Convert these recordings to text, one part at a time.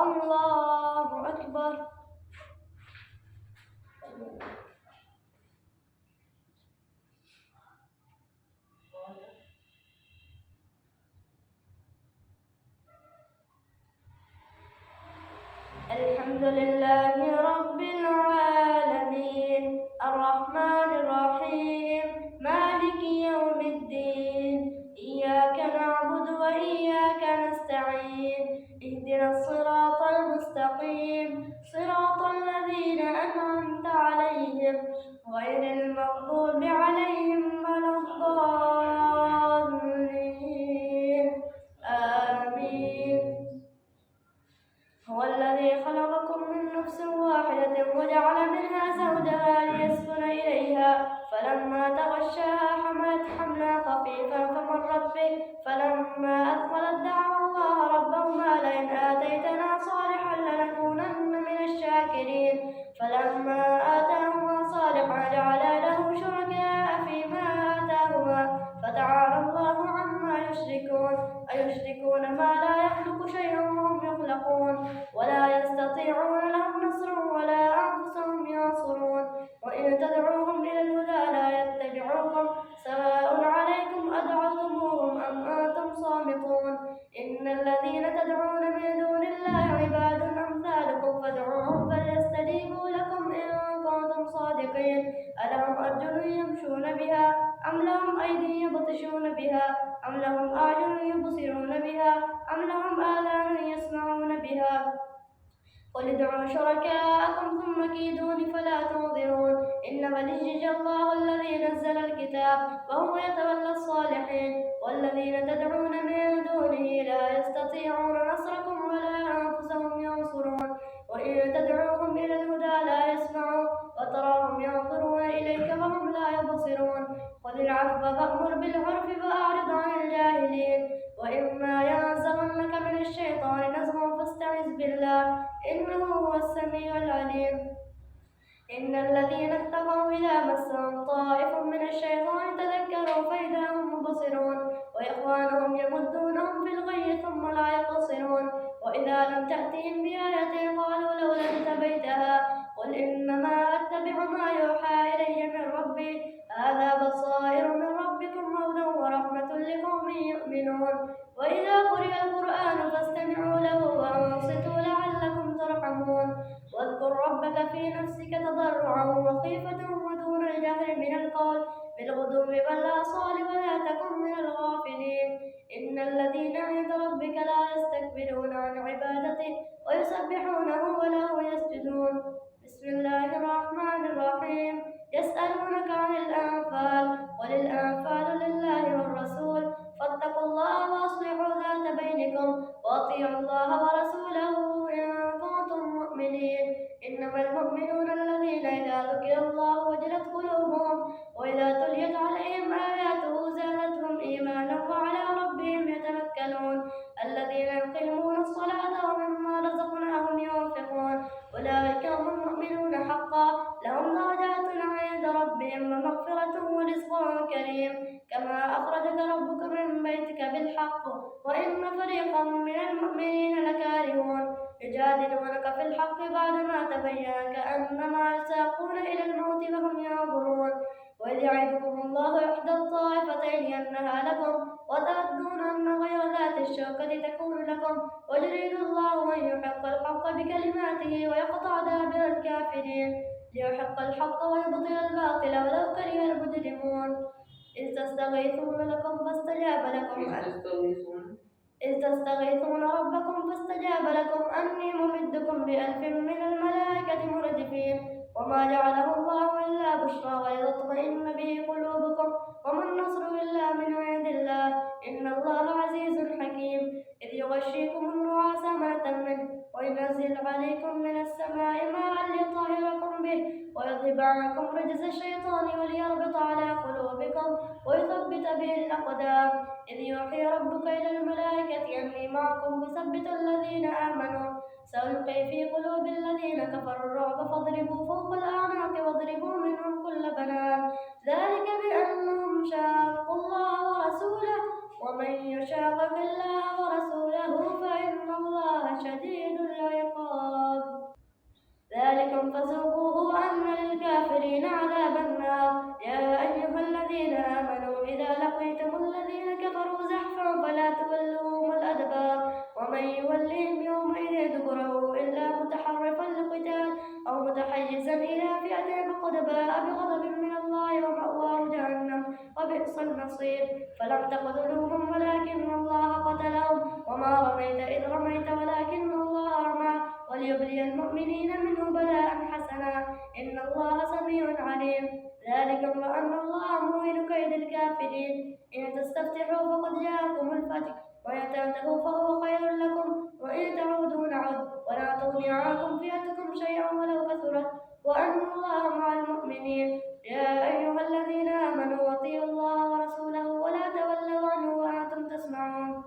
الله أكبر. الحمد لله رب العالمين الرحمن الرحيم مالك يوم الدين إياك نعبد وإياك نستعين اهدنا الصراط المستقيم صراط الذين أنعمت عليهم غير المغضوب عليهم ولا الضالين آمين. هو الذي خلقكم من نفس واحدة وجعل منها زوجها ليسكن إليها فلما تغشاها حملت حملا خفيفا فمرت به فلما أثقلت دعوا الله ربهما لئن آتيتنا صالحا لنكونن من الشاكرين فلما آتاهما صالحا جعلا له شركاء فيما آتاهما فتعالى الله عما يشركون أيشركون ما لا يخلق شيئا وهم يخلقون ولا يستطيعون لهم نصرا ولا أنفسهم ينصرون وإن تدعوهم إلى الهدى لا يتبعوكم سواء عليكم أدعوتموهم أم أنتم صامتون إن الذين تدعون من دون الله عباد أمثالكم فادعوهم فليستجيبوا لكم إن كنتم صادقين ألهم أرجل يمشون بها أم لهم أيدي يبطشون بها أم لهم أعين يبصرون بها أم لهم آذان يسمعون بها قل ادعوا شركاءكم ثم كيدون فلا تنظرون إنما وليي الله الذي نزل الكتاب وهو يتولى الصالحين والذين تدعون من دونه لا يستطيعون نصركم ولا أنفسهم ينصرون وإن تدعوهم إلى الهدى لا يسمعون وتراهم ينظرون إليك وهم لا يبصرون خذ العفو وأمر بالعرف وأعرض عن الجاهلين وإما ينزغنك من الشيطان نزغ فاستعذ بالله إنه هو السميع العليم. إن الذين اتقوا إذا مسهم طائف من الشيطان تذكروا فإذا هم مبصرون وإخوانهم يمدونهم في الغي ثم لا يقصرون وإذا لم تأتهم بآية قالوا لولا اجتبيتها قل إنما أتبع ما يوحى إلي من ربي هذا بصائر من ربكم هدى ورحمة لقوم يؤمنون وإذا قرئ القرآن فاستمعوا له وأنصتوا لعلكم ترحمون واذكر ربك في نفسك تضرعا وخيفة ودون الجهر من القول بالغدو والآصال ولا تكن من الغافلين إن الذين عند ربك لا يستكبرون عن عبادته ويسبحونه وله يسجدون. بسم الله الرحمن الرحيم يسألونك عن الأنفال قل الأنفال لله والرسول فاتقوا الله وأصلحوا ذات بينكم وأطيعوا الله ورسوله إن كنتم مؤمنين إنما المؤمنون الذين إذا ذكر الله وجلت قلوبهم وإذا تليت عليهم آياته زادتهم إيمانا وعلى ربهم يتوكلون الذين يقيمون الصلاة ومما رزقناهم ينفقون أولئك هم المؤمنون حقا لهم درجات عند ربهم ومغفرة ورزق كريم كما أخرجك ربك من بيتك بالحق وإن فريقا من المؤمنين لكارهون يجادلونك في الحق بعدما تبين كأنما يساقون إلى الموت وهم ينظرون وإذ يعدكم الله إحدى الطائفتين أنها لكم وتودون أن غير ذات الشوكة تكون لكم ويريد الله أن يحق الحق بكلماته ويقطع دابر الكافرين ليحق الحق ويبطل الباطل ولو كره المجرمون إذ تستغيثون ربكم فاستجاب لكم أني ممدكم ب1000 من الملائكة مردفين وما جعله الله إلا بشرى ولتطمئن به قلوبكم وما النصر إلا من عند الله إن الله عزيز حكيم إذ يغشيكم النعاس أمنة منه وينزل عليكم من السماء ماء ليطهركم به ويذهب عنكم رجز الشيطان وليربط على قلوبكم ويثبت به الأقدام إذ يوحي ربك إلى الملائكة أني معكم فثبتوا الذين آمنوا سألقي في قلوب الذين كفروا الرعب فاضربوا فوق الأعناق واضربوا منهم كل بنان ذلك بأنهم شاقوا الله ورسوله ومن يشاقق الله ورسوله فإن الله شديد العقاب. فذوقوه وأن للكافرين عذاب النار. يا أيها الذين آمنوا إذا لقيتم الذين كفروا زحفا فلا تولوهم الأدبار ومن يولهم يومئذ دبره إلا متحرفا لقتال أو متحيزا إلى فئة فقد باء بغضب من الله ومأواه جهنم وبئس المصير. فلم تقتلوهم ولكن الله قتلهم وما رميت إذ رميت ولكن الله رمى وليبلي المؤمنين منه بلاء حسنا إن الله سميع عليم. ذلك وأن الله موهن كيد الكافرين. إن تستفتحوا فقد جاءكم الفتح وإن تنتهوا فهو خير لكم وإن تعودوا نعد ولا تغني عنكم فئتكم شيئا ولو كثرت وأن الله مع المؤمنين. يا أيها الذين آمنوا أطيعوا الله ورسوله ولا تولوا عنه وأنتم تسمعون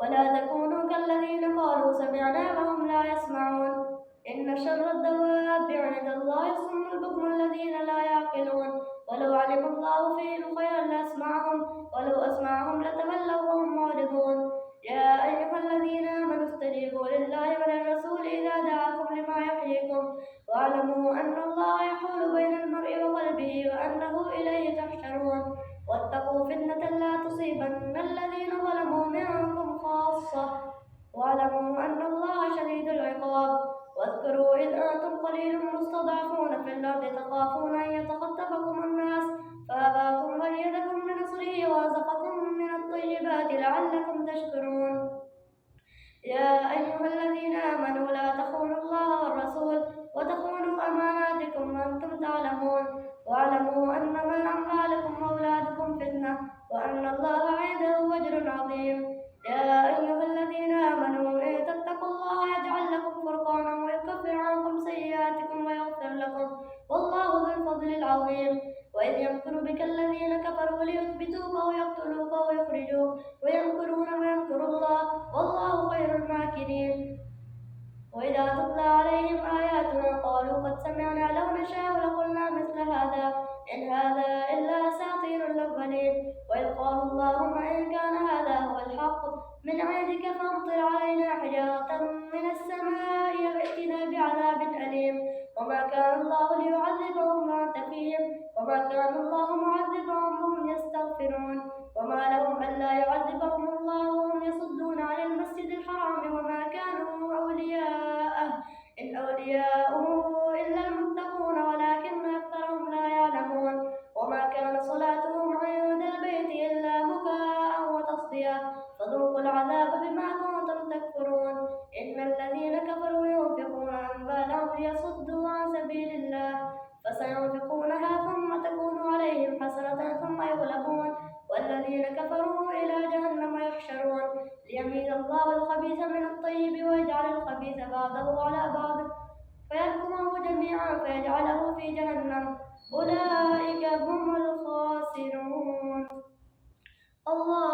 ولا تكونوا كالذين قالوا سمعنا وهم لا يسمعون. إن شر الدواب عند الله الصم البكم الذين لا يعقلون. ولو علم الله فيهم خيرا لأسمعهم ولو أسمعهم لتولوا وهم معرضون. يا أيها الذين آمنوا استجيبوا لله وللرسول إذا دعاكم لما يحييكم واعلموا أن الله يحول بين المرء وقلبه وأنه إليه تحشرون. واتقوا فتنة لا تصيبن الذين ظلموا منكم خاصة واعلموا أن الله شديد العقاب. واذكروا إذ أنتم قليل مستضعفون في الأرض تخافون أن يتخطفكم الناس فآواكم وأيدكم بنصره ورزقكم من الطيبات لعلكم تشكرون. يا أيها الذين آمنوا لا تخونوا الله والرسول وتخونوا أماناتكم وأنتم تعلمون واعلموا أنما أموالكم وأولادكم فتنة وأن الله عنده أجر عظيم. يا أيها الذين آمنوا إن تتقوا الله يجعل لكم فرقانا ويكفر عنكم سيئاتكم ويغفر لكم والله ذو الفضل العظيم. وإذ يمكر بك الذين كفروا ليثبتوك أو يقتلوك أو يخرجوك ويمكرون ويمكر الله والله خير الماكرين. وإذا تتلى عليهم آياتنا قالوا قد سمعنا لو نشاء لقلنا مثل هذا إن هذا إلا أساطير الأولين. وإذ قالوا اللهم إن كان هذا هو الحق من عندك فامطر علينا حجارة من السماء أو ائتنا بعذاب أليم. وما كان الله ليعذبهم وأنت فيهم وما كان الله معذبهم وهم يستغفرون. وما لهم ألا يعذبهم الله وهم يصدون عن المسجد الحرام وما كانوا أولياءه إن أولياؤه إلا المتقون ولكن أكثرهم لا يعلمون. وما كان صلاتهم عند البيت إلا بكاء وتصديا فذوقوا العذاب بما كنتم تكفرون. إن الذين كفروا ينفقون أموالهم ليصدوا عن سبيل الله فسينفقونها ثم تكون عليهم حسرة ثم يغلبون والذين كفروا إلى جهنم يحشرون. ليميز الله الخبيث من الطيب ويجعل الخبيث بعضه على بعض فيركمه جميعا فيجعله في جهنم أولئك هم الخاسرون. الله